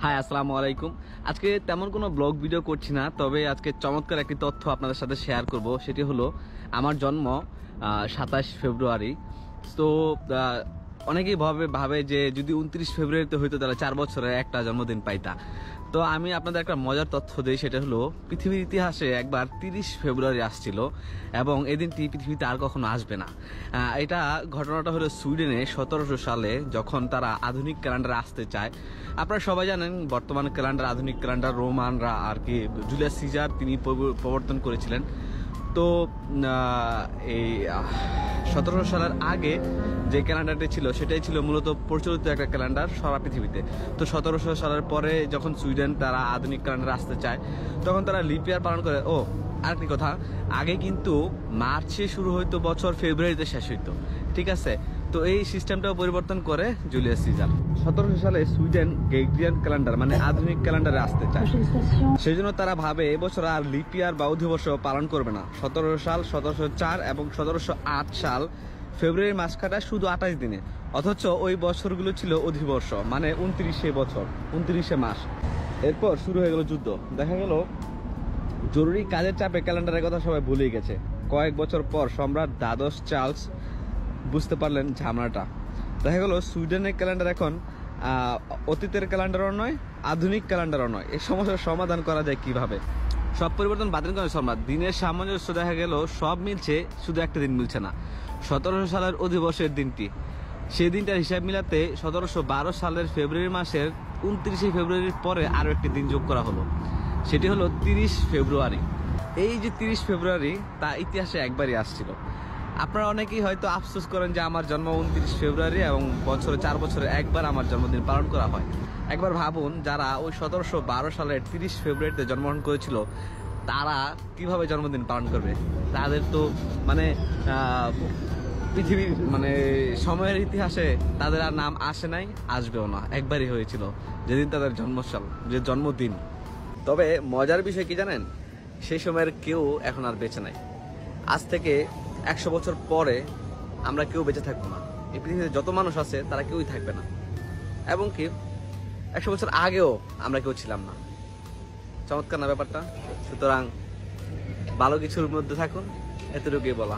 High, আসসালামু আলাইকুম। আজকে তেমন কোনো ব্লগ ভিডিও করছি না, তবে আজকে চমৎকার একটি তথ্য আপনাদের সাথে শেয়ার করব। সেটি হলো আমার জন্ম 27 ফেব্রুয়ারি। তো অনেকেই ভাবে যে যদি 29 ফেব্রুয়ারিতে হইতো তাহলে 4 বছরে একটা জন্মদিন পাইতা। তো আমি আপনাদের একটা মজার তথ্য দিই, সেটা হলো পৃথিবীর ইতিহাসে একবার 30 ফেব্রুয়ারি আসছিল এবং এই দিনটি পৃথিবীতে আর কখনো আসবে না। এটা ঘটনাটা হলো সুইডেনে 1700 সালে, যখন তারা আধুনিক ক্যালেন্ডার আসতে চায়। আপনারা সবাই জানেন বর্তমান ক্যালেন্ডার, আধুনিক ক্যালেন্ডার রোমানরা আর কি জুলিয়াস সিজার তিনি প্রবর্তন করেছিলেন। তো এই 1700 সালের আগে যে ক্যালেন্ডারটি ছিল সেটাই ছিল মূলত প্রচলিত একটা ক্যালেন্ডার সারা পৃথিবীতে। তো 1700 সালের পরে যখন সুইডেন তারা আধুনিক ক্যালেন্ডার আসতে চায়, তখন তারা লিপ ইয়ার পালন করে। আরেকটি কথা, আগে কিন্তু মার্চে শুরু হইতো বছর, ফেব্রুয়ারিতে শেষ হইতো, ঠিক আছে? তো এই সিস্টেমটাও পরিবর্তন করে জুলিয়াস সিজার। 1700 সালে সুইডেন গ্রেগরিয়ান ক্যালেন্ডার মানে আধুনিক ক্যালেন্ডারে আসতে চায়। সেই জন্য তারা ভাবে এবছর আর লিপ ইয়ার বা অধিবর্ষ পালন করবে না। 1700 সাল, 1704 এবং 1708 সাল ফেব্রুয়ারি মাস কাটায় শুধু 28 দিনে, অথচ ওই বছরগুলো ছিল অধিবর্ষ, মানে 29 বছর, 29 মাস। এরপর শুরু হয়ে গেল যুদ্ধ। দেখা গেল জরুরি কাজের চাপে ক্যালেন্ডারের কথা সবাই ভুলেই গেছে। কয়েক বছর পর সম্রাট দ্বাদশ চার্লস বুঝতে পারলেন ঝামেলাটা। দেখা গেল সুইডেনের ক্যালেন্ডার এখন অতীতের ক্যালেন্ডারও নয়, আধুনিক ক্যালেন্ডারও নয়। এই সমস্যার সমাধান করা যায় কিভাবে? সব পরিবর্তন বাতিল করে সম্রাট। দিনের সামঞ্জস্য দেখা গেল সব মিলছে, শুধু একটা দিন মিলছে না, 1700 সালের অধিবর্ষের দিনটি। সেই দিনটার হিসাব মিলাতে 1712 সালের ফেব্রুয়ারি মাসের 29 ফেব্রুয়ারির পরে আরও একটি দিন যোগ করা হলো, সেটি হলো 30 ফেব্রুয়ারি। এই যে 30 ফেব্রুয়ারি, তা ইতিহাসে একবারই আসছিল। আপনারা অনেকেই হয়তো আফসোস করেন যে আমার জন্ম 29 ফেব্রুয়ারি এবং বছরে 4 বছরে একবার আমার জন্মদিন পালন করা হয়। একবার ভাবুন, যারা ওই 1712 সালের 30 ফেব্রুয়ারিতে জন্মগ্রহণ করেছিল, তারা কিভাবে জন্মদিন পালন করবে? তাদের তো মানে পৃথিবীর মানে সময়ের ইতিহাসে তাদের আর নাম আসে নাই, আসবেও না। একবারই হয়েছিল যেদিন তাদের জন্মসাল, যে জন্মদিন। তবে মজার বিষয় কি জানেন? সেই সময়ের কেউ এখন আর বেঁচে নাই। আজ থেকে 100 বছর পরে আমরা কেউ বেঁচে থাকবো না। এই পৃথিবীতে যত মানুষ আছে তারা কেউই থাকবে না, এবং কি 100 বছর আগেও আমরা কেউ ছিলাম না। চমৎকার না ব্যাপারটা? সুতরাং ভালো কিছুর মধ্যে থাকুন, এতটুকুই বলা।